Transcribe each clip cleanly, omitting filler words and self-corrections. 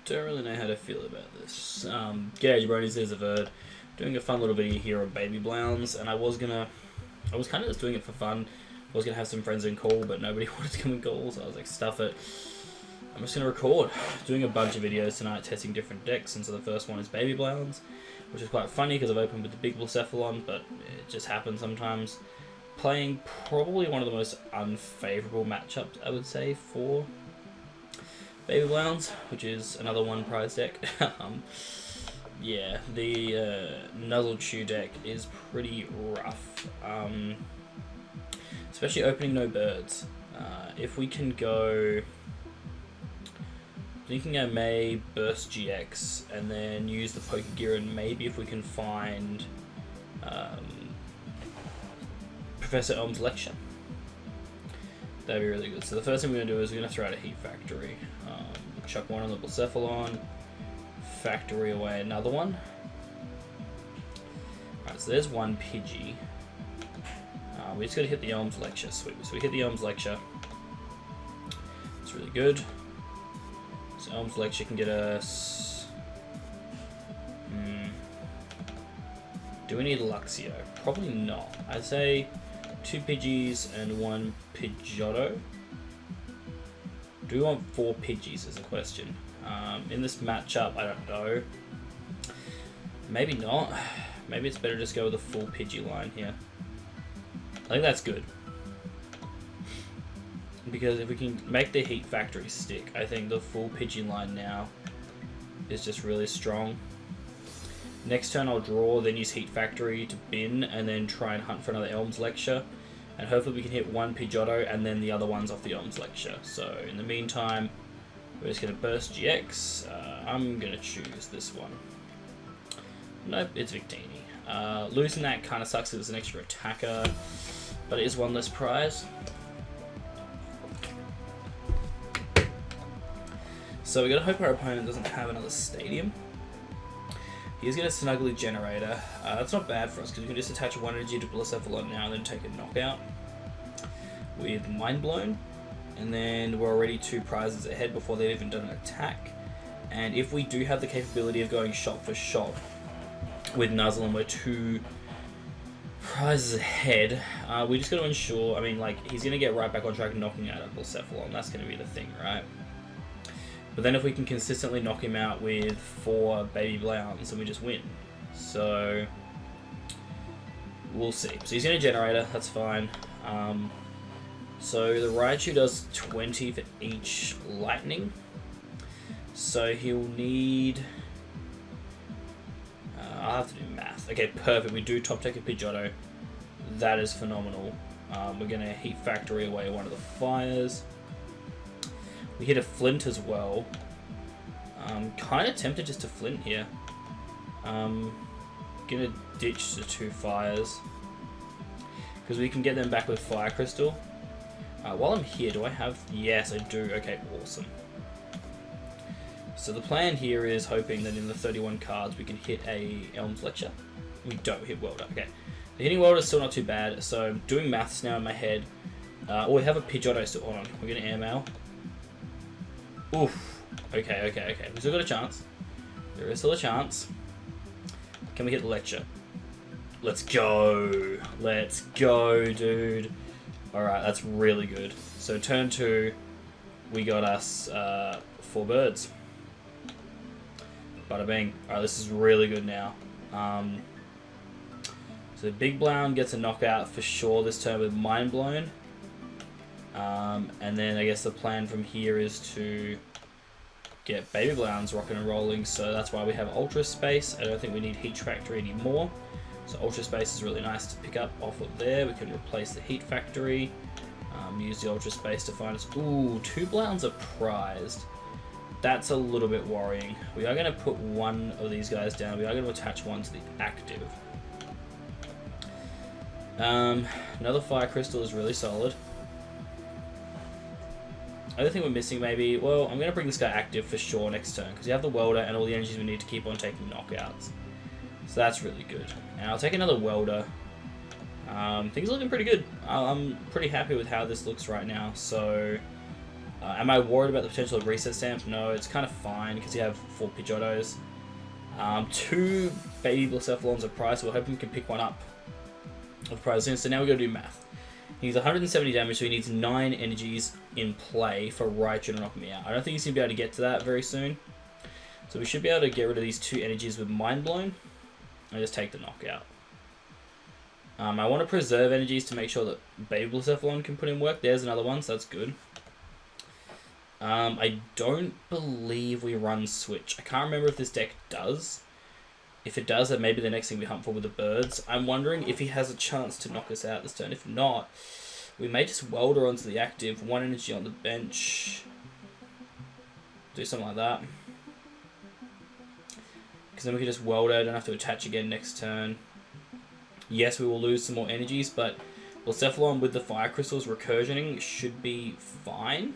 don't really know how to feel about this. G'day Jabronies, there's a Verd. Doing a fun little video here on baby Blounds, and I was kind of just doing it for fun. I was gonna have some friends in call, but nobody wanted to come and call, so I was like, stuff it. I'm just gonna record. Doing a bunch of videos tonight, testing different decks, and so the first one is baby Blounds, which is quite funny because I've opened with the big Blacephalon, but it just happens sometimes. Playing probably one of the most unfavourable matchups, I would say, for baby Blounds, which is another one prize deck. Yeah, the Nuzzle Chew deck is pretty rough, especially opening no birds. If we can go, May, Burst GX, and then use the Poker Gear, and maybe if we can find Professor Elm's Lecture, that'd be really good. So the first thing we're going to do is we're going to throw out a Heat Factory, chuck one on the Blacephalon, factory away another one. Alright, so there's one Pidgey. We just got to hit the Elm's Lecture. Sweet. So we hit the Elm's Lecture. It's really good. So Elm's Lecture can get us... Do we need Luxio? Probably not. I'd say 2 Pidgeys and 1 Pidgeotto. Do we want 4 Pidgeys is the question. In this matchup, I don't know. Maybe not. Maybe it's better to just go with a full Pidgey line here. I think that's good. Because if we can make the Heat Factory stick, I think the full Pidgey line now is just really strong. Next turn I'll draw, then use Heat Factory to bin, and then try and hunt for another Elm's Lecture. And hopefully we can hit one Pidgeotto and then the other ones off the Elm's Lecture. So in the meantime, we're just going to Burst GX. I'm going to choose this one. Nope, it's Victini. Losing that kind of sucks because it's an extra attacker, but it is one less prize. So we got to hope our opponent doesn't have another Stadium. He's going to Snuggly Generator. That's not bad for us because we can just attach 1 energy to Blacephalon now and then take a knockout with Mind Blown. And then we're already 2 prizes ahead before they've even done an attack. And if we do have the capability of going shot for shot with Nuzzle and we're 2 prizes ahead, we just got to ensure, I mean, like, he's going to get right back on track knocking out a Blacephalon. That's going to be the thing, right? But then if we can consistently knock him out with 4 baby Blounds, then we just win. So we'll see. So he's going to Generator, that's fine. So the Raichu does 20 for each Lightning. So he'll need... I'll have to do math. Okay, perfect. We do Top Deck a Pidgeotto. That is phenomenal. We're going to Heat Factory away one of the fires. We hit a Flint as well. Kind of tempted just to Flint here. Gonna ditch the 2 fires because we can get them back with Fire Crystal. While I'm here, do I have... Yes, I do. Okay, awesome. So the plan here is hoping that in the 31 cards we can hit a Elm's Lecture. We don't hit Welder. Okay, the hitting Welder is still not too bad. So I'm doing maths now in my head. Oh, we have a Pidgeotto still on. We're gonna Air Mail. Oof. Okay. We still got a chance. There is still a chance. Can we hit the Lecture? Let's go. Let's go, dude. Alright, that's really good. So turn 2, we got us 4 birds. Bada bing. Alright, this is really good now. So Big Blound gets a knockout for sure this turn with Mind Blown. And then I guess the plan from here is to get Baby Blounds rocking and rolling, so that's why we have Ultra Space. I don't think we need Heat Factory anymore. So Ultra Space is really nice to pick up off of there. We can replace the Heat Factory, use the Ultra Space to find us. Ooh, 2 Blounds are prized. That's a little bit worrying. We are going to put one of these guys down. We are going to attach one to the active. Another Fire Crystal is really solid. Other thing we're missing maybe, well, I'm going to bring this guy active for sure next turn because you have the Welder and all the energies we need to keep on taking knockouts. So that's really good. And I'll take another Welder. Things are looking pretty good. I'm pretty happy with how this looks right now. So Am I worried about the potential of reset stamp? No, it's kind of fine because you have 4 Pidgeottos. 2 baby Blacephalons of price. We're hoping we can pick one up of price soon. So now we're going to do math. He needs 170 damage, so he needs 9 energies in play for Raichu to knock me out. I don't think he's going to be able to get to that very soon. So we should be able to get rid of these 2 energies with Mind Blown and just take the knockout. I want to preserve energies to make sure that Baby Blacephalon can put in work. There's another one, so that's good. I don't believe we run Switch. I can't remember if this deck does. If it does, then maybe the next thing we hunt for with the birds. I'm wondering if he has a chance to knock us out this turn. If not, we may just welder onto the active. 1 energy on the bench. Do something like that. Because then we can just welder, don't have to attach again next turn. Yes, we will lose some more energies, but Blacephalon with the Fire Crystals recursioning should be fine.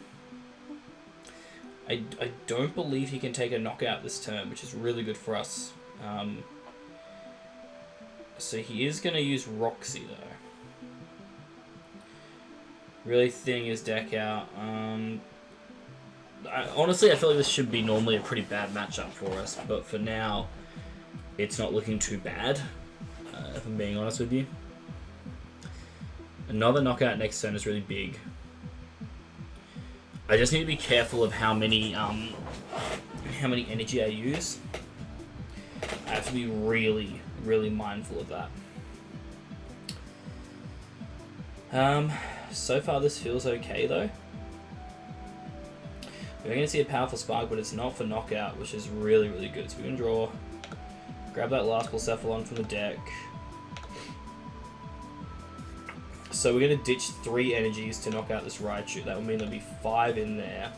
I don't believe he can take a knockout this turn, which is really good for us. So he is going to use Roxy, though. Really thinning his deck out. Honestly, I feel like this should be normally a pretty bad matchup for us, but for now, it's not looking too bad, if I'm being honest with you. Another knockout next turn is really big. I just need to be careful of how many energy I use. I have to be really, really mindful of that. So far this feels okay though. We're going to see a powerful spark, but it's not for knockout, which is really, really good. So we're going to draw, grab that last Blacephalon from the deck. So we're going to ditch 3 energies to knock out this Raichu. That will mean there'll be 5 in there.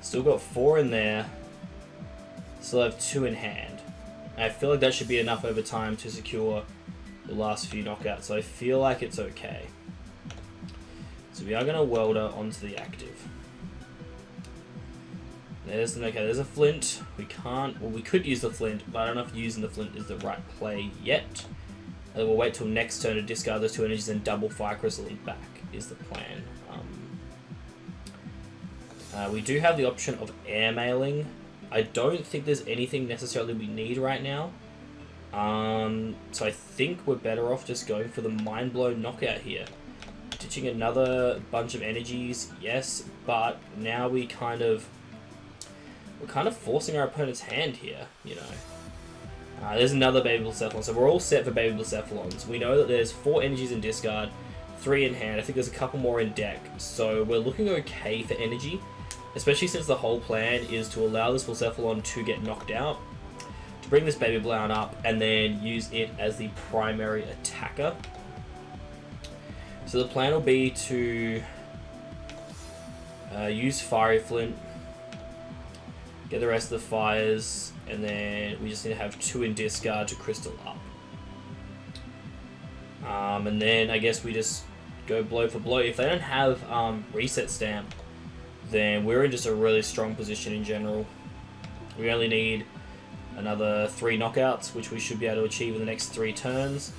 Still got 4 in there. Still have 2 in hand. And I feel like that should be enough over time to secure the last few knockouts. So I feel like it's okay. So we are going to welder onto the active. There's a flint. We can't, well, we could use the flint, but I don't know if using the flint is the right play yet. And we'll wait till next turn to discard those 2 energies and double Fire Crystal back is the plan. We do have the option of air mailing. I don't think there's anything necessarily we need right now. So I think we're better off just going for the Mind Blown knockout here. Ditching another bunch of energies, yes, but now we're kind of forcing our opponent's hand here, you know. There's another Baby Blacephalon, so we're all set for Baby Blacephalons. We know that there's 4 energies in discard, 3 in hand. I think there's a couple more in deck, so we're looking okay for energy, especially since the whole plan is to allow this Blacephalon to get knocked out, to bring this Baby Blown up, and then use it as the primary attacker. So the plan will be to use Fiery Flint, get the rest of the fires, and then we just need to have 2 in discard to crystal up. And then I guess we just go blow for blow. If they don't have reset stamp, then we're in just a really strong position in general. We only need another 3 knockouts, which we should be able to achieve in the next 3 turns.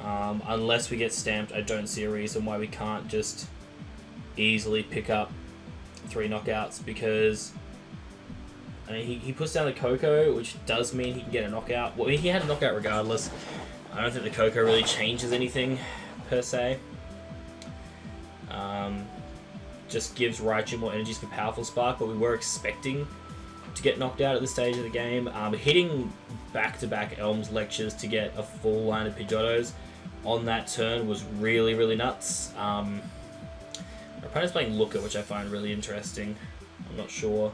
Unless we get stamped, I don't see a reason why we can't just easily pick up 3 knockouts, because I mean, he puts down the Coco, which does mean he can get a knockout. Well, he had a knockout regardless. I don't think the Coco really changes anything, per se. Just gives Raichu more energies for Powerful Spark, but we were expecting to get knocked out at this stage of the game. Hitting back-to-back Elms Lectures to get a full line of Pidgeottos on that turn was really, really nuts. Our opponent's playing Looker, which I find really interesting. I'm not sure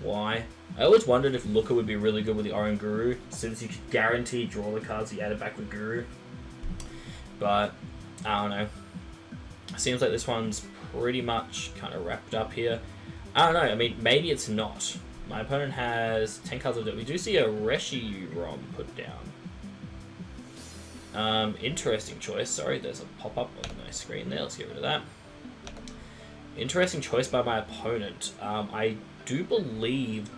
why. I always wondered if Looker would be really good with the Oranguru, since you could guarantee draw the cards you added back with Guru. But, I don't know. Seems like this one's pretty much kind of wrapped up here. I don't know, I mean, maybe it's not. My opponent has 10 cards of it. We do see a Reshiram put down. Interesting choice. Sorry, there's a pop-up on my screen there. Let's get rid of that. Interesting choice by my opponent. I do believe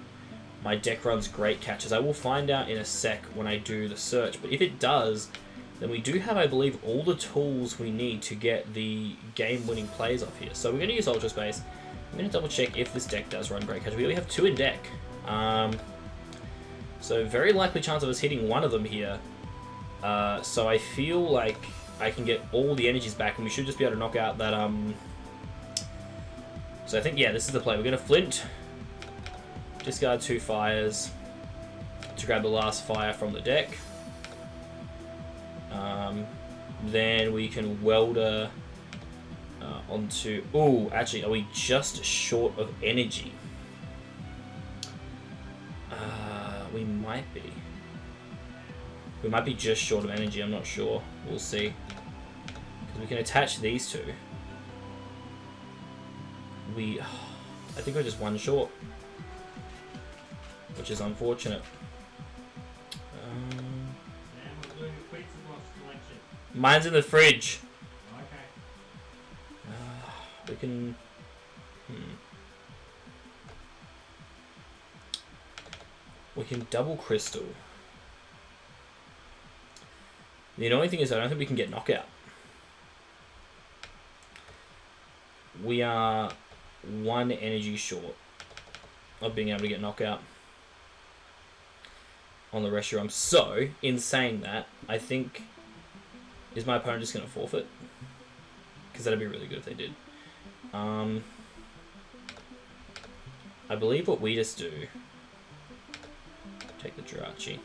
my deck runs Great Catches. I will find out in a sec when I do the search, but if it does, then we do have, I believe, all the tools we need to get the game-winning plays off here. So we're going to use Ultra Space. I'm going to double check if this deck does run Great Catcher. We only have 2 in deck. So very likely chance of us hitting one of them here. So I feel like I can get all the energies back, and we should just be able to knock out that... So I think, yeah, this is the play. We're going to Flint, discard 2 fires to grab the last fire from the deck. Then we can welder onto... Ooh, actually, are we just short of energy? We might be. We might be just short of energy, I'm not sure. We'll see. Because we can attach these two. I think we're just 1 short. Which is unfortunate. Mine's in the fridge. Okay. We can... We can double crystal. The annoying thing is I don't think we can get knockout. We are 1 energy short of being able to get knockout on the Reshiram. So, in saying that, I think... Is my opponent just going to forfeit? Because that'd be really good if they did. I believe what we just do... Take the Jirachi.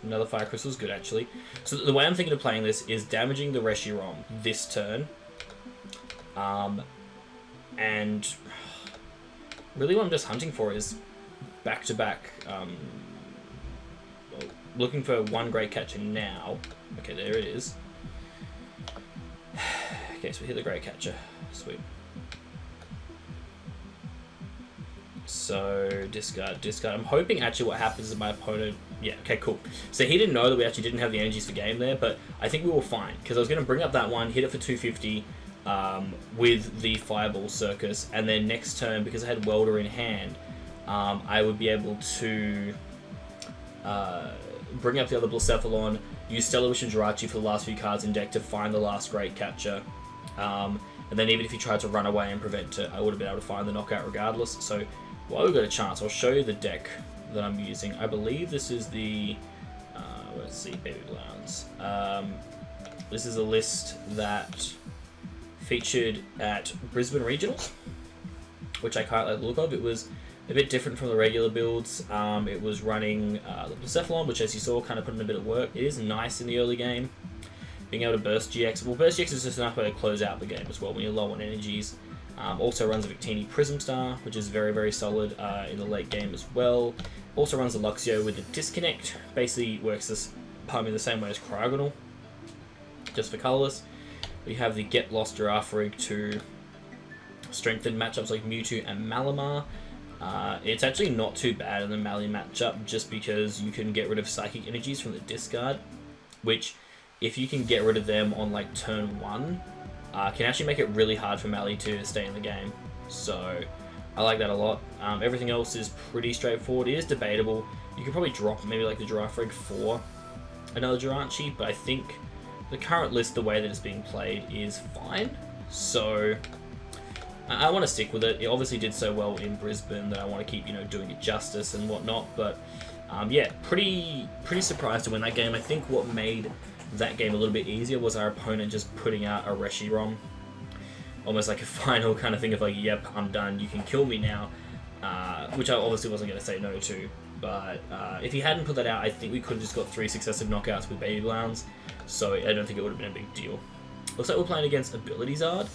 Another Fire Crystal is good, actually. So the way I'm thinking of playing this is damaging the Reshiram this turn. And really what I'm just hunting for is back-to-back... looking for 1 Great Catcher now. Okay, there it is. Okay, so we hit the Great Catcher. Sweet. So, discard, discard. I'm hoping actually what happens is my opponent... Yeah, okay, cool. So he didn't know that we actually didn't have the energies for game there, but I think we were fine. Because I was going to bring up that one, hit it for 250 with the Fireball Circus, and then next turn, because I had Welder in hand, I would be able to bring up the other Blacephalon, use Stellar Wish and Jirachi for the last few cards in deck to find the last Great Catcher. And then even if he tried to run away and prevent it, I would have been able to find the knockout regardless. So while we've got a chance, I'll show you the deck that I'm using. I believe this is the... let's see, Baby Blowns. This is a list that featured at Brisbane Regionals, which I quite like the look of. It was a bit different from the regular builds. It was running the Blacephalon, which as you saw kind of put in a bit of work. It is nice in the early game. Being able to burst GX. Well, burst GX is just enough way to close out the game as well when you're low on energies. Also runs a Victini Prism Star, which is very, very solid in the late game as well. Also runs the Luxio with the Disconnect. Basically works this in the same way as Cryogonal, just for colourless. We have the Get Lost Giraffe Rig to strengthen matchups like Mewtwo and Malamar. It's actually not too bad in the Mally matchup, just because you can get rid of Psychic Energies from the discard, which, if you can get rid of them on like turn 1, can actually make it really hard for Mally to stay in the game. So I like that a lot. Everything else is pretty straightforward. It is debatable. You could probably drop maybe like the Giraffe Rig for another Jirachi, but I think the current list, the way that it's being played, is fine. So I want to stick with it. It obviously did so well in Brisbane that I want to keep, doing it justice and whatnot. But yeah, pretty surprised to win that game. I think what made that game a little bit easier was our opponent just putting out a Reshiram, almost like a final kind of thing of like, yep, I'm done, you can kill me now, which I obviously wasn't going to say no to, but if he hadn't put that out, I think we could have just got 3 successive knockouts with Baby Blowns, so I don't think it would have been a big deal. Looks like we're playing against Ability Zard.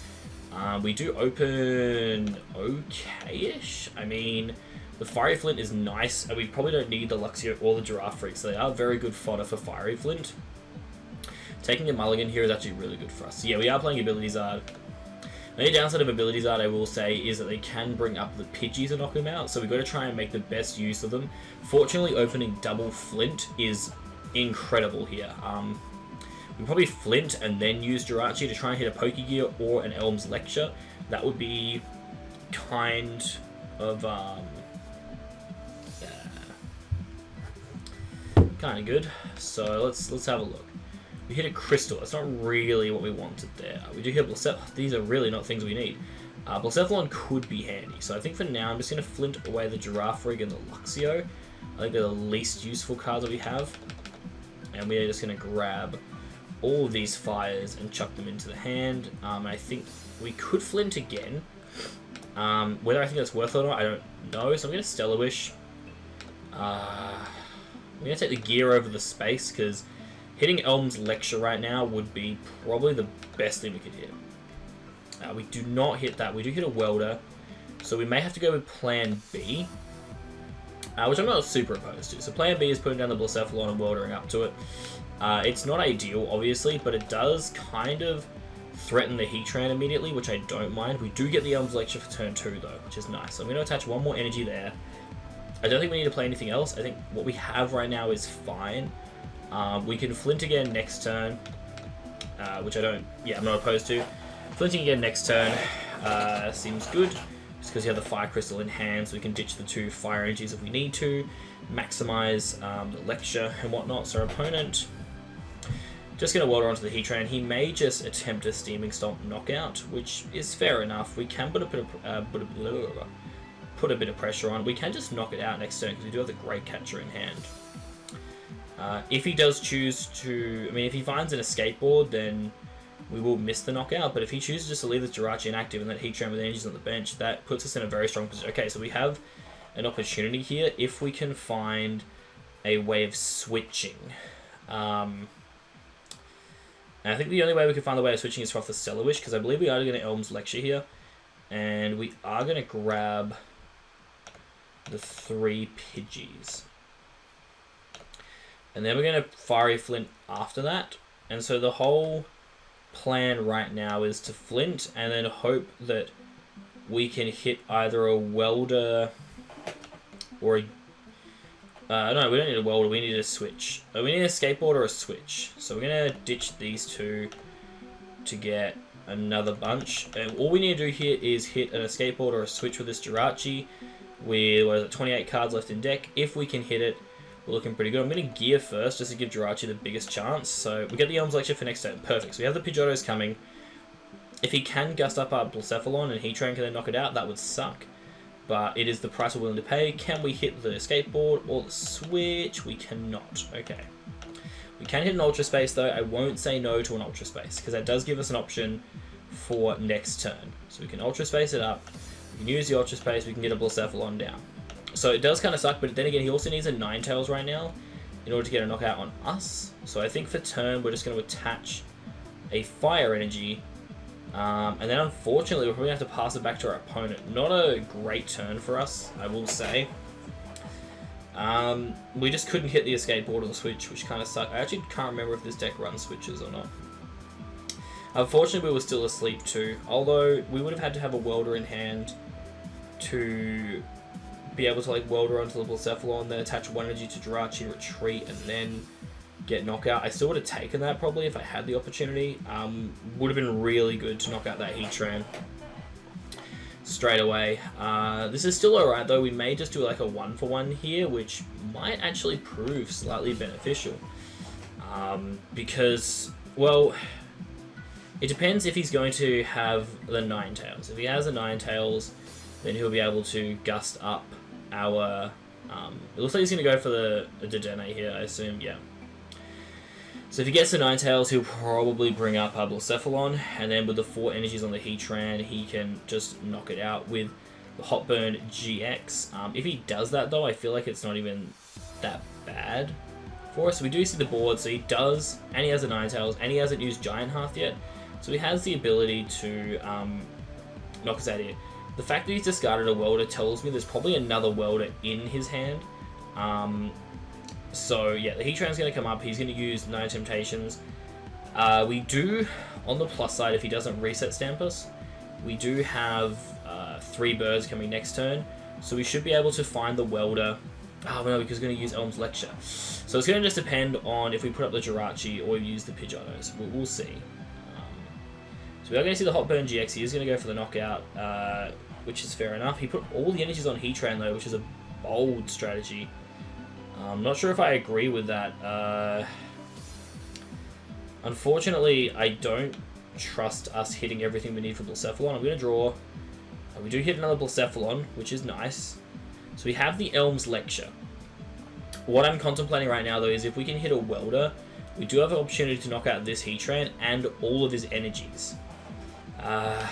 We do open okay-ish. I mean, the Fiery Flint is nice, and we probably don't need the Luxio or the Giraffe Freak, so they are very good fodder for Fiery Flint. Taking a mulligan here is actually really good for us. So yeah, we are playing Ability Zard. The only downside of Ability Zard, I will say, is that they can bring up the Pidgeys and knock them out, so we've got to try and make the best use of them. Fortunately, opening double Flint is incredible here. We probably Flint and then use Jirachi to try and hit a Pokegear or an Elm's Lecture. That would be kind of good. So let's have a look. We hit a crystal. That's not really what we wanted there. We do hit Blacephalon. These are really not things we need. Blacephalon could be handy. So I think for now I'm just going to flint away the Giraffe Rig and the Luxio. I think they're the least useful cards that we have. And we are just going to grab all of these fires and chuck them into the hand. I think we could flint again. Whether I think that's worth it or not, I don't know. So I'm going to Stellar Wish. I'm going to take the gear over the space because hitting Elm's Lecture right now would be probably the best thing we could hit. We do not hit that. We do hit a Welder. So we may have to go with Plan B. Which I'm not super opposed to. So Plan B is putting down the Blacephalon and weldering up to it. It's not ideal, obviously, but it does kind of threaten the Heatran immediately, which I don't mind. We do get the Elm's Lecture for turn 2, though, which is nice. So I'm going to attach one more energy there. I don't think we need to play anything else. I think what we have right now is fine. We can Flint again next turn, which I'm not opposed to. Flinting again next turn seems good. Just because you have the Fire Crystal in hand, so we can ditch the 2 Fire Energies if we need to, maximize the Lecture and whatnot. So our opponent just going to Welder onto the Heatran. He may just attempt a Steaming Stomp knockout, which is fair enough. We can put a bit of pressure on. We can just knock it out next turn because we do have the Great Catcher in hand. If he does choose to, if he finds an escape board, then we will miss the knockout, but if he chooses just to leave the Jirachi inactive and that Heatran with energies on the bench, that puts us in a very strong position. Okay, so we have an opportunity here if we can find a way of switching. And I think the only way we can find the way of switching is off the Stellar Wish, because I believe we are going to Elm's Lecture here, and we are going to grab the 3 Pidgeys. And then we're going to Fiery Flint after that, and so the whole plan right now is to Flint and then hope that we can hit either a Welder or a... no, we don't need a Welder, we need a Switch. We need a Skateboard or a Switch. So we're going to ditch these 2 to get another bunch. And all we need to do here is hit a Skateboard or a Switch with this Jirachi with, what is it, 28 cards left in deck. If we can hit it, we're looking pretty good. I'm going to Gear first, just to give Jirachi the biggest chance. So we get the Elm's Lecture for next turn. Perfect. So we have the Pidgeottos coming. If he can gust up our Blacephalon and Heatran can then knock it out, that would suck. But it is the price we're willing to pay. Can we hit the Skateboard or the Switch? We cannot. Okay. We can hit an Ultra Space, though. I won't say no to an Ultra Space, because that does give us an option for next turn. So we can Ultra Space it up. We can use the Ultra Space. We can get a Blacephalon down. So it does kind of suck, but then again, he also needs a Ninetales right now in order to get a knockout on us. So I think for turn, we're just going to attach a Fire Energy. And then unfortunately, we're probably going to have to pass it back to our opponent. Not a great turn for us, I will say. We just couldn't hit the Escape Board or the Switch, which kind of sucked. I actually can't remember if this deck runs Switches or not. Unfortunately, we were still asleep too. Although, we would have had to have a Welder in hand to be able to like Welder onto the Blacephalon, then attach 1 energy to Jirachi, retreat, and then get knockout. I still would have taken that probably if I had the opportunity. Would have been really good to knock out that Heatran straight away. This is still alright though. We may just do like a 1-for-1 here, which might actually prove slightly beneficial. Because, well, it depends if he's going to have the Ninetales. If he has a Ninetales, then he'll be able to gust up our... it looks like he's going to go for the Dedenne here, I assume, yeah. So if he gets the Ninetales, he'll probably bring up our Blacephalon, and then with the 4 energies on the Heatran, he can just knock it out with the Hot Burn GX. If he does that though, I feel like it's not even that bad for us. So we do see the board, so he does, and he has the Ninetales, and he hasn't used Giant Hearth yet, so he has the ability to knock us out here. The fact that he's discarded a Welder tells me there's probably another Welder in his hand. So yeah, the Heatran's going to come up. He's going to use Nine Temptations. We do, on the plus side, if he doesn't reset stamp us, we do have 3 birds coming next turn. So we should be able to find the Welder. Oh no, because we're going to use Elm's Lecture. So it's going to just depend on if we put up the Jirachi or we use the Pidgeottos. We'll see. So we are going to see the Hot Burn GX. He is going to go for the knockout, which is fair enough. He put all the energies on Heatran though, which is a bold strategy. I'm not sure if I agree with that. Unfortunately, I don't trust us hitting everything we need for Blacephalon. I'm going to draw. We do hit another Blacephalon, which is nice. So we have the Elm's Lecture. What I'm contemplating right now, though, is if we can hit a Welder, we do have an opportunity to knock out this Heatran and all of his energies.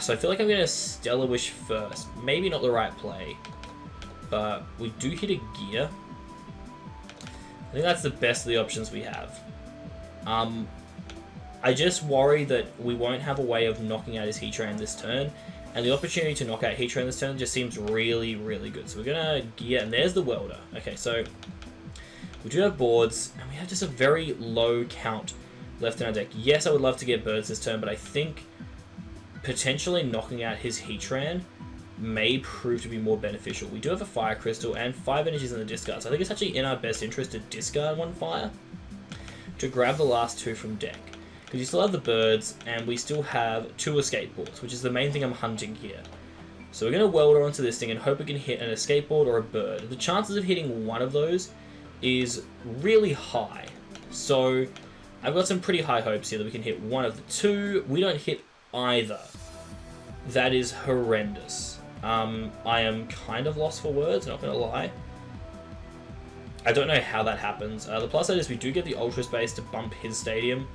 So I feel like I'm going to Stellar Wish first. Maybe not the right play, but we do hit a Gear. I think that's the best of the options we have. I just worry that we won't have a way of knocking out his Heatran this turn, and the opportunity to knock out Heatran this turn just seems really, really good. So we're going to Gear, and there's the Welder. Okay, so we do have boards, and we have just a very low count left in our deck. Yes, I would love to get birds this turn, but I think potentially knocking out his Heatran may prove to be more beneficial. We do have a Fire Crystal and 5 energies in the discard, so I think it's actually in our best interest to discard 1 fire to grab the last 2 from deck. Because you still have the birds, and we still have 2 escape boards, which is the main thing I'm hunting here. So we're going to Welder onto this thing and hope we can hit an escape board or a bird. The chances of hitting one of those is really high. So I've got some pretty high hopes here that we can hit one of the 2. We don't hit either. That is horrendous. I am kind of lost for words, not going to lie. I don't know how that happens. The plus side is we do get the Ultra Space to bump his stadium.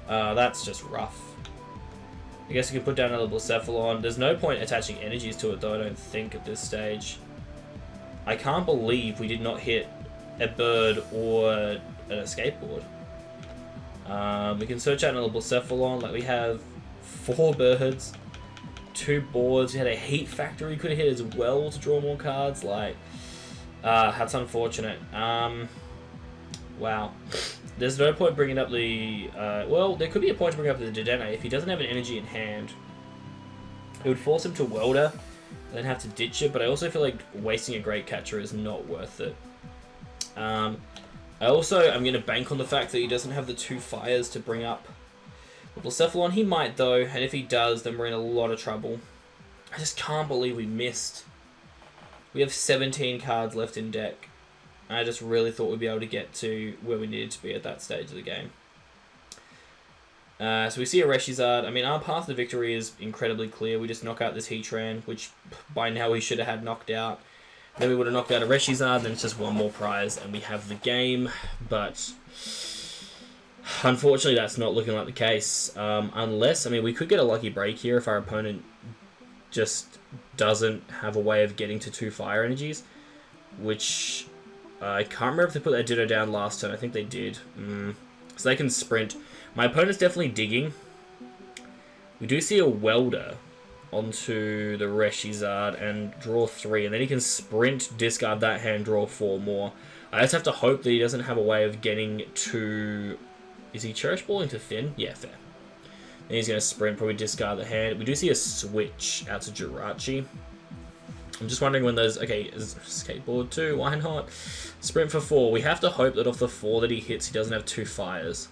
That's just rough. I guess we can put down another Blacephalon. There's no point attaching energies to it, though, I don't think, at this stage. I can't believe we did not hit a bird or an escape board. We can search out another Blacephalon. Like, we have 4 birds, 2 boards. We had a Heat Factory we could have hit as well to draw more cards. Like, that's unfortunate. Wow. There's no point bringing up the... well, there could be a point to bring up the Dedenne. If he doesn't have an energy in hand, it would force him to Welder and then have to ditch it, but I also feel like wasting a Great Catcher is not worth it. I'm going to bank on the fact that he doesn't have the 2 fires to bring up the Blacephalon. He might, though, and if he does, then we're in a lot of trouble. I just can't believe we missed. We have 17 cards left in deck. I just really thought we'd be able to get to where we needed to be at that stage of the game. So we see a Reshizard. I mean, our path to victory is incredibly clear. We just knock out this Heatran, which by now we should have had knocked out. Then we would have knocked out a Reshizard, then it's just one more prize, and we have the game. But unfortunately, that's not looking like the case. Unless, I mean, we could get a lucky break here if our opponent just doesn't have a way of getting to 2 fire energies, which... I can't remember if they put that Ditto down last turn. I think they did. So they can sprint. My opponent's definitely digging. We do see a Welder onto the Reshizard and draw 3. And then he can sprint, discard that hand, draw 4 more. I just have to hope that he doesn't have a way of getting to... Is he Cherish Balling to Thin? Yeah, fair. Then he's going to sprint, probably discard the hand. We do see a switch out to Jirachi. I'm just wondering when those... Okay, is skateboard 2? Why not? Sprint for 4. We have to hope that off the 4 that he hits, he doesn't have 2 fires.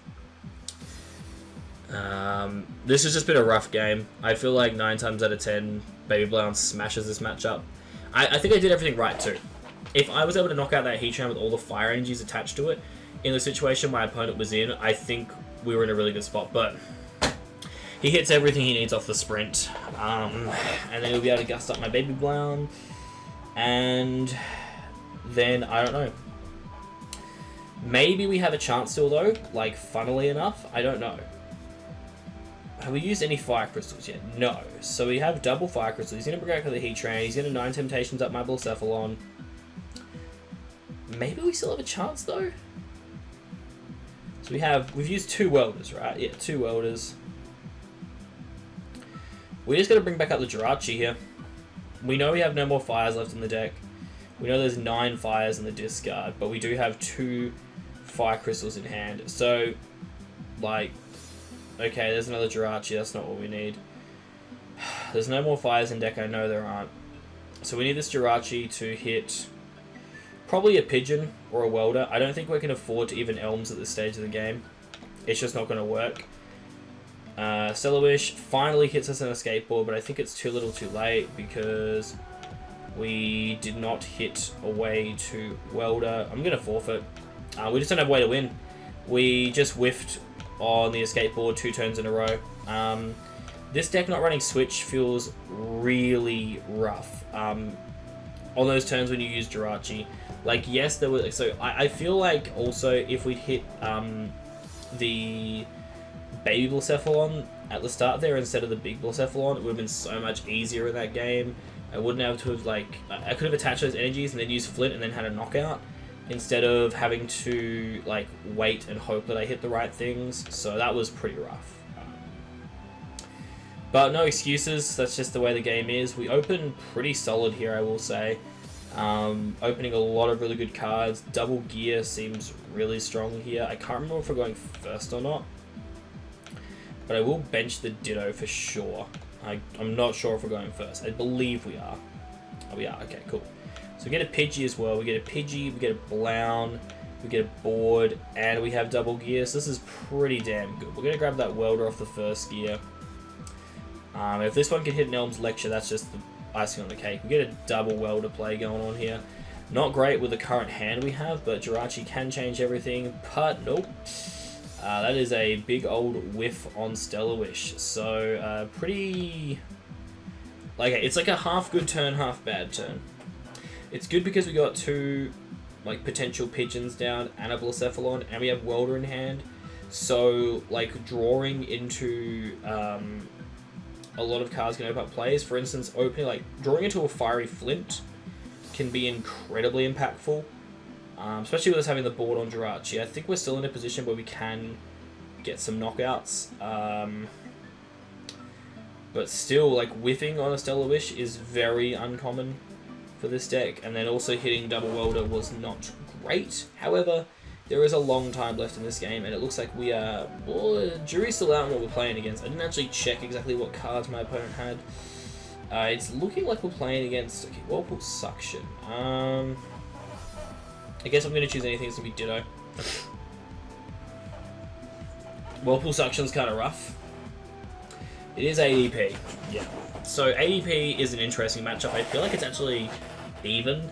This has just been a rough game. I feel like 9 times out of 10, Baby Blown smashes this matchup. I think I did everything right too. If I was able to knock out that Heatran with all the fire energies attached to it, in the situation my opponent was in, I think we were in a really good spot. But he hits everything he needs off the sprint. And then he'll be able to gust up my Baby Blown. And then, I don't know. Maybe we have a chance still though, like funnily enough, I don't know. Have we used any Fire Crystals yet? No. So we have double Fire Crystals. He's going to bring out the Heatran. He's going to 9 Temptations up my Blacephalon. Maybe we still have a chance though? So we've used 2 Welders, right? Yeah, 2 Welders. We're just going to bring back up the Jirachi here. We know we have no more fires left in the deck. We know there's 9 fires in the discard, but we do have 2 Fire Crystals in hand. So, like, okay, there's another Jirachi. That's not what we need. There's no more fires in deck. I know there aren't. So we need this Jirachi to hit probably a Pigeon or a Welder. I don't think we can afford to even Elms at this stage of the game. It's just not going to work. Stellar Wish finally hits us on a skateboard, but I think it's too little too late because we did not hit a way to Welder. I'm going to forfeit. We just don't have a way to win. We just whiffed on the escape board 2 turns in a row. This deck not running switch feels really rough. On those turns when you use Jirachi, like, yes, there was. So I feel like also if we'd hit the baby Blacephalon at the start there instead of the big Blacephalon, it would have been so much easier in that game. I wouldn't have to have, like, I could have attached those energies and then used Flint and then had a knockout instead of having to, like, wait and hope that I hit the right things. So that was pretty rough. But no excuses, that's just the way the game is. We open pretty solid here, I will say. Opening a lot of really good cards. Double Gear seems really strong here. I can't remember if we're going first or not. But I will bench the Ditto for sure. I'm not sure if we're going first. I believe we are. Oh, we are. Okay, cool. So we get a Pidgey as well. We get a Pidgey, we get a Blown, we get a Board, and we have Double Gear. So this is pretty damn good. We're going to grab that Welder off the first gear. If this one can hit an Elm's Lecture, that's just the icing on the cake. We get a double Welder play going on here. Not great with the current hand we have, but Jirachi can change everything. But nope. That is a big old whiff on Stellar Wish. So pretty... like, it's like a half good turn, half bad turn. It's good because we got 2 like potential pigeons down and a Blacephalon, and we have Welder in hand. So like drawing into a lot of cards can open up plays. For instance, opening, like, drawing into a Fiery Flint can be incredibly impactful. Especially with us having the board on Jirachi. I think we're still in a position where we can get some knockouts. But still, like, whiffing on a Stellar Wish is very uncommon for this deck. And then also hitting Double Welder was not great. However, there is a long time left in this game, and it looks like we are... well, jury's still out on what we're playing against. I didn't actually check exactly what cards my opponent had. It's looking like we're playing against... okay, Whirlpool Suction. I guess I'm going to choose anything that's going to be Ditto. Whirlpool Suction's kind of rough. It is ADP, yeah. So ADP is an interesting matchup. I feel like it's actually even,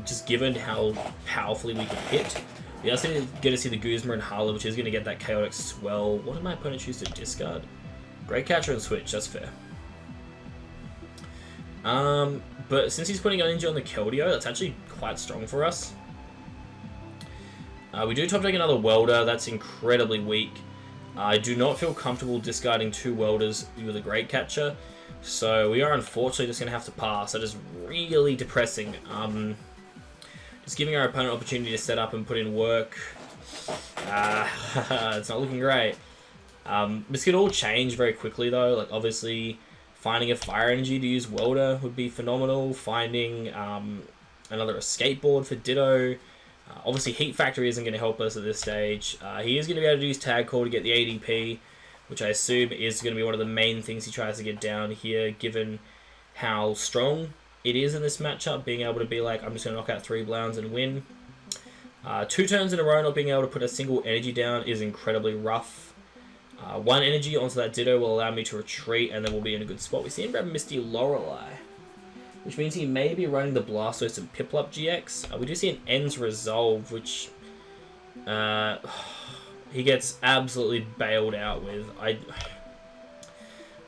just given how powerfully we can hit. We also get to see the Guzma and Hala, which is going to get that Chaotic Swell. What did my opponent choose to discard? Great Catcher and Switch, that's fair. But since he's putting energy on the Keldeo, that's actually quite strong for us. We do top deck another Welder, that's incredibly weak. I do not feel comfortable discarding 2 Welders with a Great Catcher, so we are unfortunately just going to have to pass. That is really depressing. Just giving our opponent opportunity to set up and put in work. It's not looking great. This could all change very quickly though. Like, obviously, finding a Fire Energy to use Welder would be phenomenal. Finding another Escape Board for Ditto. Obviously, Heat Factory isn't going to help us at this stage. He is going to be able to use Tag Call to get the ADP, which I assume is going to be one of the main things he tries to get down here, given how strong it is in this matchup, being able to be like, I'm just going to knock out 3 Blowns and win. 2 turns in a row not being able to put a single energy down is incredibly rough. 1 energy onto that Ditto will allow me to retreat, and then we'll be in a good spot. We see him grab Misty Lorelei, which means he may be running the Blastoise and Piplup GX. We do see an Ends Resolve, which he gets absolutely bailed out with. I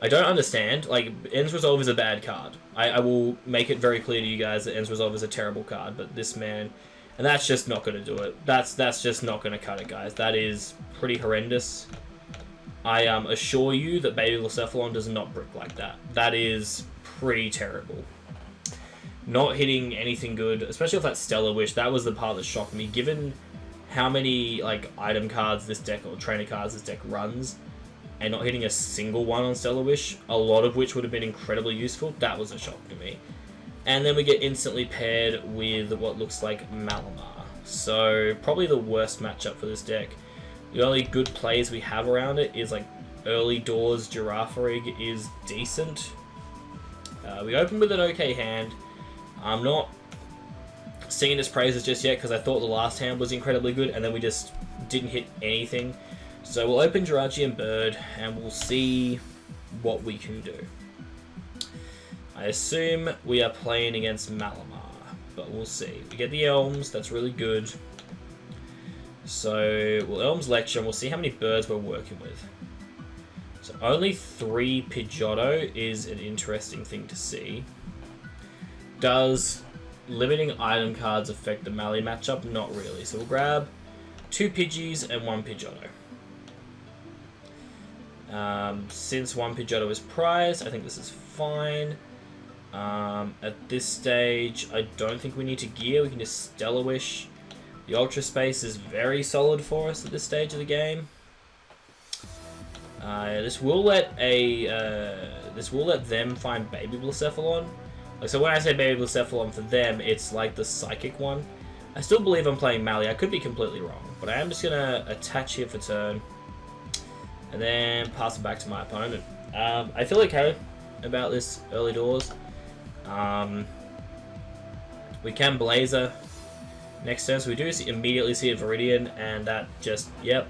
don't understand. Like, Ends Resolve is a bad card. I will make it very clear to you guys that Ends Resolve is a terrible card, but this man... and that's just not going to do it. That's just not going to cut it, guys. That is pretty horrendous. I assure you that Baby Blacephalon does not brick like that. That is pretty terrible. Not hitting anything good, especially with that Stellar Wish. That was the part that shocked me, given how many like item cards this deck, or trainer cards this deck runs, and not hitting a single one on Stellar Wish, a lot of which would have been incredibly useful. That was a shock to me. And then we get instantly paired with what looks like Malamar. So probably the worst matchup for this deck. The only good plays we have around it is like early doors Girafarig is decent. We open with an okay hand. I'm not singing his praises just yet because I thought the last hand was incredibly good, and then we just didn't hit anything. So we'll open Jirachi and Bird, and we'll see what we can do. I assume we are playing against Malamar, but we'll see. We get the Elms, that's really good. So we'll Elm's Lecture and we'll see how many birds we're working with. So only 3 Pidgeotto is an interesting thing to see. Does limiting item cards affect the Mally matchup? Not really. So we'll grab 2 Pidgeys and 1 Pidgeotto. Since 1 Pidgeotto is prized, I think this is fine. At this stage, I don't think we need to gear. We can just Stellar Wish. The Ultra Space is very solid for us at this stage of the game. This will let them find Baby Blacephalon. Like, so when I say Baby Blacephalon for them, it's like the Psychic one. I still believe I'm playing Mally. I could be completely wrong, but I am just gonna attach here for turn, and then pass it back to my opponent. I feel okay about this early doors. We can Blazer next turn, so we do immediately see a Viridian, and that just, yep,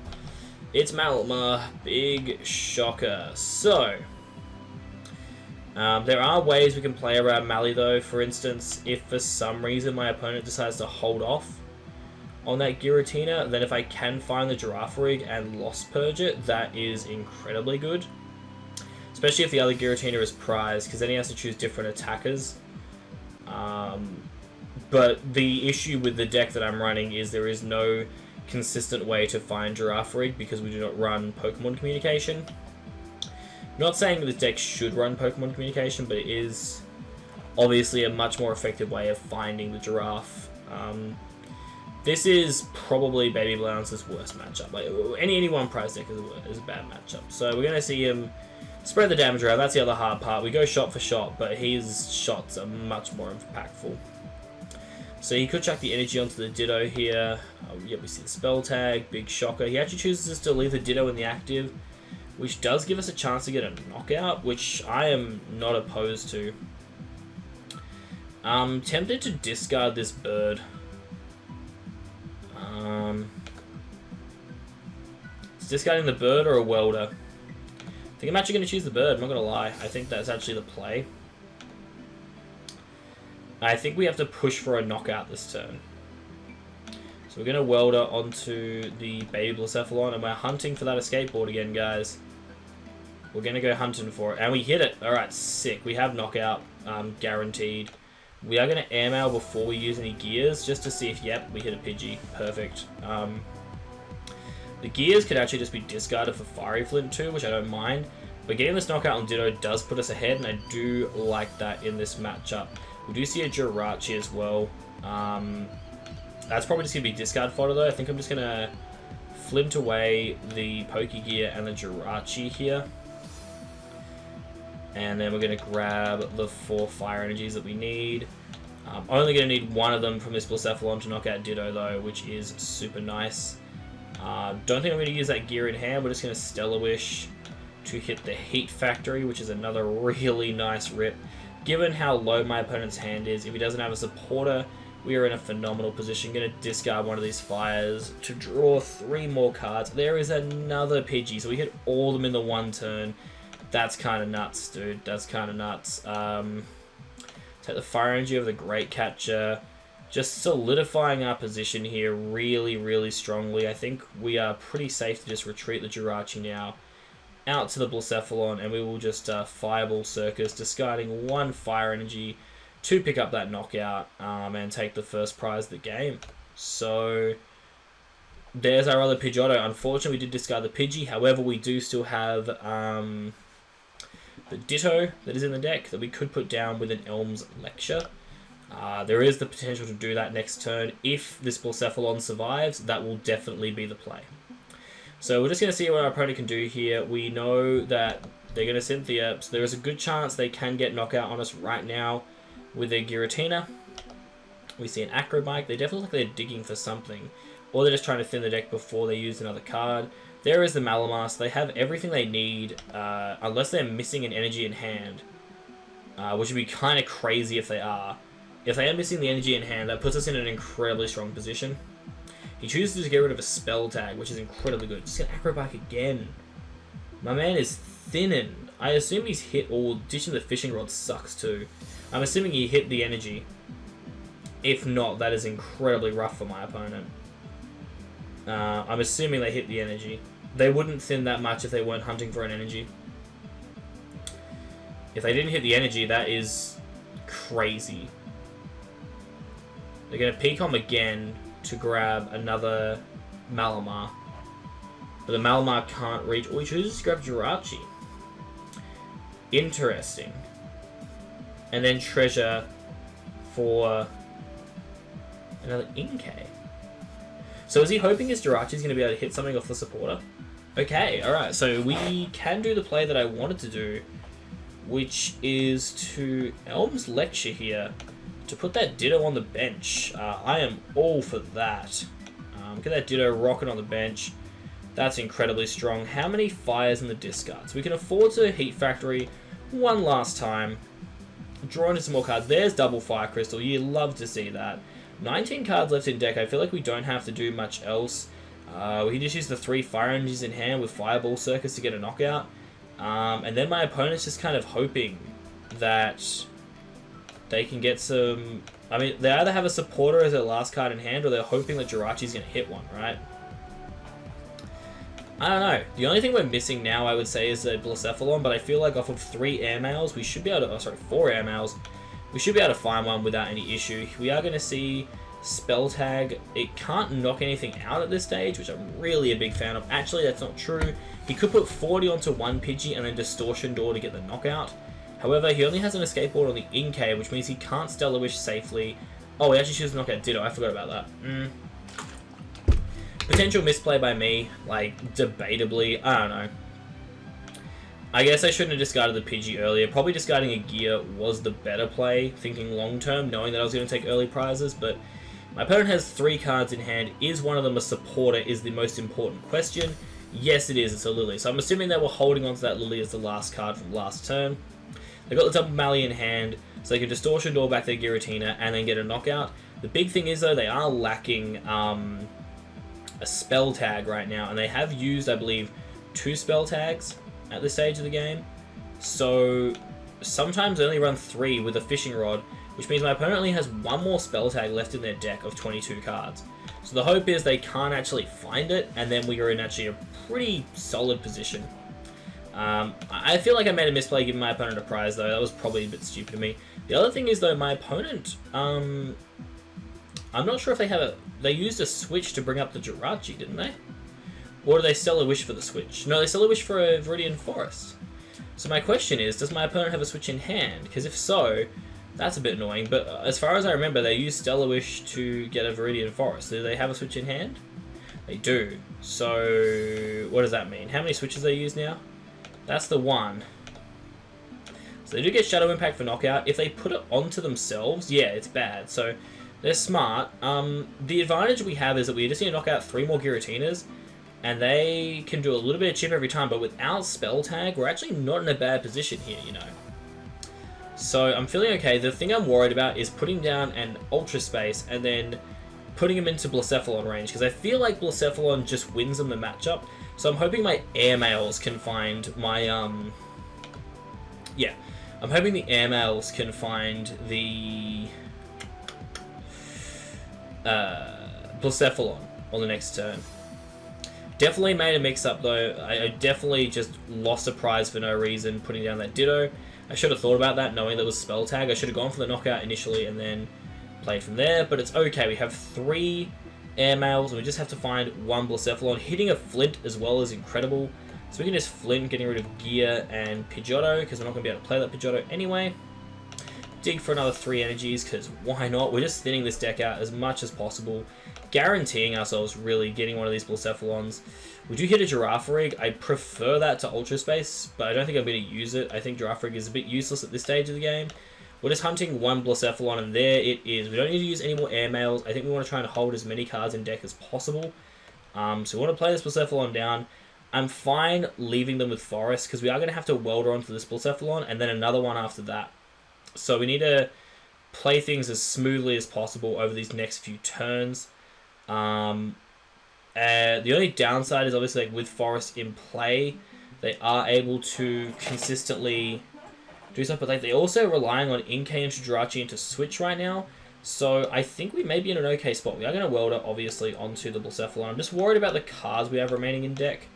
it's Malamar. Big shocker. So, there are ways we can play around Mally though. For instance, if for some reason my opponent decides to hold off on that Giratina, then if I can find the Girafarig and Lost Purge it, that is incredibly good. Especially if the other Giratina is prized, because then he has to choose different attackers. But the issue with the deck that I'm running is there is no consistent way to find Girafarig because we do not run Pokemon Communication. Not saying that this deck should run Pokemon Communication, but it is obviously a much more effective way of finding the Giraffe. This is probably Baby Blouse's worst matchup. Like, any one prize deck is a bad matchup. So we're going to see him spread the damage around. That's the other hard part. We go shot for shot, but his shots are much more impactful. So he could chuck the energy onto the Ditto here. Yeah, we see the Spell Tag, Big Shocker. He actually chooses to leave the Ditto in the active, which does give us a chance to get a knockout, which I am not opposed to. I'm tempted to discard this bird. It's discarding the bird or a welder. I think I'm actually going to choose the bird, I'm not going to lie. I think that's actually the play. I think we have to push for a knockout this turn. So we're going to welder onto the Baby Blacephalon, and we're hunting for that escape board again, guys. We're going to go hunting for it, and we hit it. Alright, sick. We have knockout, guaranteed. We are going to airmail before we use any gears, just to see if, yep, we hit a Pidgey. Perfect. The gears could actually just be discarded for Fiery Flint too, which I don't mind. But getting this knockout on Ditto does put us ahead, and I do like that in this matchup. We do see a Jirachi as well. That's probably just going to be discard fodder though. I think I'm just going to flint away the Pokegear and the Jirachi here. And then we're going to grab the 4 fire energies that we need. Only going to need 1 of them from this Blacephalon to knock out Ditto though, which is super nice. Don't think I'm going to use that gear in hand. We're just going to Stellar Wish to hit the Heat Factory, which is another really nice rip. Given how low my opponent's hand is, if he doesn't have a supporter, we are in a phenomenal position. Going to discard one of these fires to draw 3 more cards. There is another Pidgey, so we hit all of them in the 1 turn. That's kind of nuts, dude. That's kind of nuts. Take the Fire Energy of the Great Catcher. Just solidifying our position here really, really strongly. I think we are pretty safe to just retreat the Jirachi now out to the Blacephalon, and we will just Fireball Circus, discarding 1 Fire Energy to pick up that knockout and take the first prize of the game. So there's our other Pidgeotto. Unfortunately, we did discard the Pidgey. However, we do still have the Ditto that is in the deck that we could put down with an Elm's Lecture. There is the potential to do that next turn. If this Blacephalon survives, that will definitely be the play. So we're just going to see what our opponent can do here. We know that they're going to Cynthia, so there is a good chance they can get knockout on us right now with their Giratina. We see an Acrobike. They definitely look like they're digging for something, or they're just trying to thin the deck before they use another card. There is the Malamar. They have everything they need, unless they're missing an energy in hand, which would be kind of crazy if they are. If they are missing the energy in hand, that puts us in an incredibly strong position. He chooses to get rid of a Spell Tag, which is incredibly good. Just get Acrobike again. My man is thinning. I assume he's hit, or ditching the Fishing Rod sucks too. I'm assuming he hit the energy. If not, that is incredibly rough for my opponent. I'm assuming they hit the energy. They wouldn't thin that much if they weren't hunting for an energy. If they didn't hit the energy, that is crazy. They're going to Peacom again to grab another Malamar. But the Malamar can't reach... Oh, he chooses to grab Jirachi. Interesting. And then treasure for another Inkay. So is he hoping his Jirachi's going to be able to hit something off the supporter? Okay, alright. So we can do the play that I wanted to do, which is to Elm's Lecture here to put that Ditto on the bench. I am all for that. Get that Ditto rocking on the bench. That's incredibly strong. How many fires in the discards? We can afford to Heat Factory one last time. Draw into some more cards. There's double Fire Crystal. You love to see that. 19 cards left in deck. I feel like we don't have to do much else. We can just use the 3 Fire Energies in hand with Fireball Circus to get a knockout. And then my opponent's just kind of hoping that they can get some... I mean, they either have a supporter as their last card in hand, or they're hoping that Jirachi's going to hit one, right? I don't know. The only thing we're missing now, I would say, is a Blacephalon, but I feel like off of 3 airmails, we should be able to... Oh, sorry, 4 airmails. We should be able to find one without any issue. We are going to see Spell Tag. It can't knock anything out at this stage, which I'm really a big fan of. Actually, that's not true. He could put 40 onto 1 Pidgey and then Distortion Door to get the knockout. However, he only has an Escape Board on the Inkay, which means he can't Stellar Wish safely. Oh, he actually chooses to knock out Ditto. I forgot about that. Potential misplay by me, like, debatably. I don't know. I guess I shouldn't have discarded the Pidgey earlier. Probably discarding a Gear was the better play, thinking long-term, knowing that I was going to take early prizes, but my opponent has 3 cards in hand. Is one of them a supporter is the most important question. Yes, it is. It's a Lily. So I'm assuming they were holding on to that Lily as the last card from last turn. They've got the double Mally in hand, so they can Distortion Door back their Giratina and then get a knockout. The big thing is, though, they are lacking a Spell Tag right now, and they have used, I believe, 2 Spell Tags at this stage of the game. So sometimes they only run 3 with a Fishing Rod, which means my opponent only has 1 more Spell Tag left in their deck of 22 cards. So the hope is they can't actually find it, and then we are in actually a pretty solid position. I feel like I made a misplay giving my opponent a prize, though. That was probably a bit stupid of me. The other thing is, though, my opponent, I'm not sure if they have a... They used a switch to bring up the Jirachi, didn't they? Or do they Stellar Wish for the switch? No, they Stellar Wish for a Viridian Forest. So my question is, does my opponent have a switch in hand? Because if so, that's a bit annoying. But as far as I remember, they used Stellar Wish to get a Viridian Forest. Do they have a switch in hand? They do. So what does that mean? How many switches they use now? That's the 1. So they do get Shadow Impact for knockout. If they put it onto themselves, yeah, it's bad. So they're smart. The advantage we have is that we just need to knock out 3 more Giratinas, and they can do a little bit of chip every time, but without Spell Tag, we're actually not in a bad position here, you know. So I'm feeling okay. The thing I'm worried about is putting down an Ultra Space and then putting him into Blacephalon range, because I feel like Blacephalon just wins them the matchup. So I'm hoping my airmails can find my, yeah. I'm hoping the airmails can find the Blacephalon on the next turn. Definitely made a mix-up, though. I definitely just lost a prize for no reason, putting down that Ditto. I should have thought about that, knowing there was Spell Tag. I should have gone for the knockout initially and then played from there, but it's okay. We have 3 airmails, and we just have to find 1 Blacephalon. Hitting a Flint as well is incredible. So we can just Flint, getting rid of Gear and Pidgeotto, because we're not going to be able to play that Pidgeotto anyway. Dig for another 3 energies, because why not? We're just thinning this deck out as much as possible, guaranteeing ourselves really getting one of these Blacephalons. We do hit a Girafarig. I prefer that to Ultra Space, but I don't think I'm going to use it. I think Girafarig is a bit useless at this stage of the game. We're just hunting 1 Blacephalon, and there it is. We don't need to use any more airmails. I think we want to try and hold as many cards in deck as possible. So we want to play this Blacephalon down. I'm fine leaving them with Forest, because we are going to have to Welder onto this Blacephalon, and then another one after that. So we need to play things as smoothly as possible over these next few turns. The only downside is obviously, like, with Forest in play, they are able to consistently do stuff, but like they're also relying on Inkay and Jirachi into switch right now. So I think we may be in an okay spot. We are going to Welder, obviously, onto the Blacephalon. I'm just worried about the cards we have remaining in deck.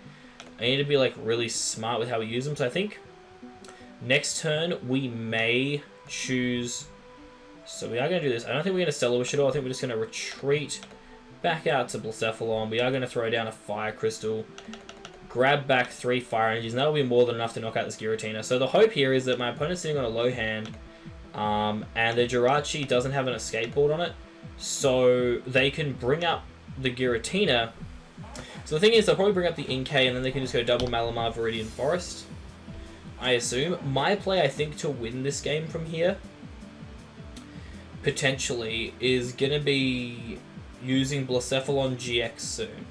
I need to be like really smart with how we use them. So I think next turn we may choose... So we are going to do this. I don't think we're going to Stellar Wish at all. I think we're just going to retreat back out to Blacephalon. We are going to throw down a Fire Crystal, grab back 3 Fire Energies, and that will be more than enough to knock out this Giratina. So the hope here is that my opponent's sitting on a low hand, and the Jirachi doesn't have an escape board on it, so they can bring up the Giratina. So the thing is, they'll probably bring up the Inkay, and then they can just go double Malamar Viridian Forest, I assume. My play, I think, to win this game from here, potentially, is going to be using Blacephalon GX soon.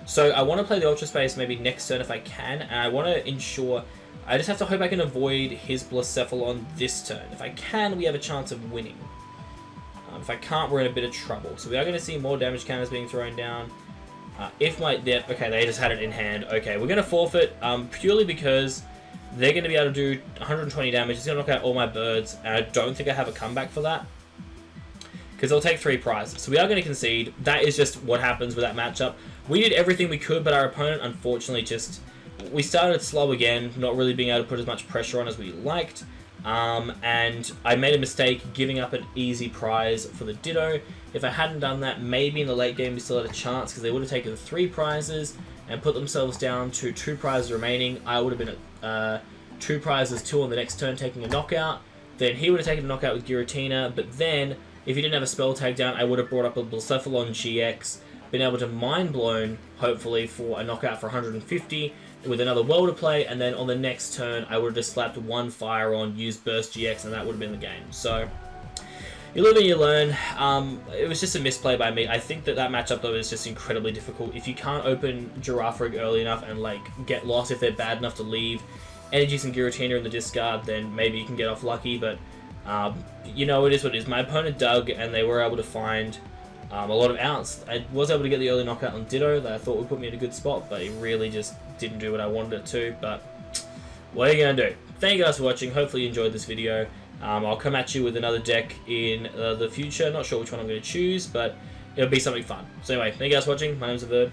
So I want to play the Ultra Space maybe next turn if I can, and I want to ensure... I just have to hope I can avoid his Blacephalon this turn. If I can, we have a chance of winning. If I can't, we're in a bit of trouble. So we are going to see more damage counters being thrown down. If my... Yeah, okay, they just had it in hand. Okay, we're going to forfeit purely because they're going to be able to do 120 damage. It's going to knock out all my birds, and I don't think I have a comeback for that, because they'll take 3 prizes. So we are going to concede. That is just what happens with that matchup. We did everything we could, but our opponent, unfortunately, just... We started slow again, not really being able to put as much pressure on as we liked. And I made a mistake giving up an easy prize for the Ditto. If I hadn't done that, maybe in the late game we still had a chance, because they would have taken 3 prizes and put themselves down to 2 prizes remaining. I would have been at 2 prizes, 2 on the next turn, taking a knockout. Then he would have taken a knockout with Giratina, but then, if he didn't have a spell tag down, I would have brought up a Blacephalon GX, been able to Mind Blown, hopefully, for a knockout for 150, with another Welder play, and then on the next turn, I would have just slapped 1 Fire on, used Burst GX, and that would have been the game. So, you live and you learn. It was just a misplay by me. I think that matchup, though, is just incredibly difficult. If you can't open Girafarig early enough and, like, get lost if they're bad enough to leave Energies and Giratina in the discard, then maybe you can get off lucky, but, you know, it is what it is. My opponent dug, and they were able to find... a lot of outs. I was able to get the early knockout on Ditto that I thought would put me in a good spot, but it really just didn't do what I wanted it to. But what are you going to do? Thank you guys for watching. Hopefully you enjoyed this video. I'll come at you with another deck in the future. Not sure which one I'm going to choose, but it'll be something fun. So anyway, thank you guys for watching. My name's Averd.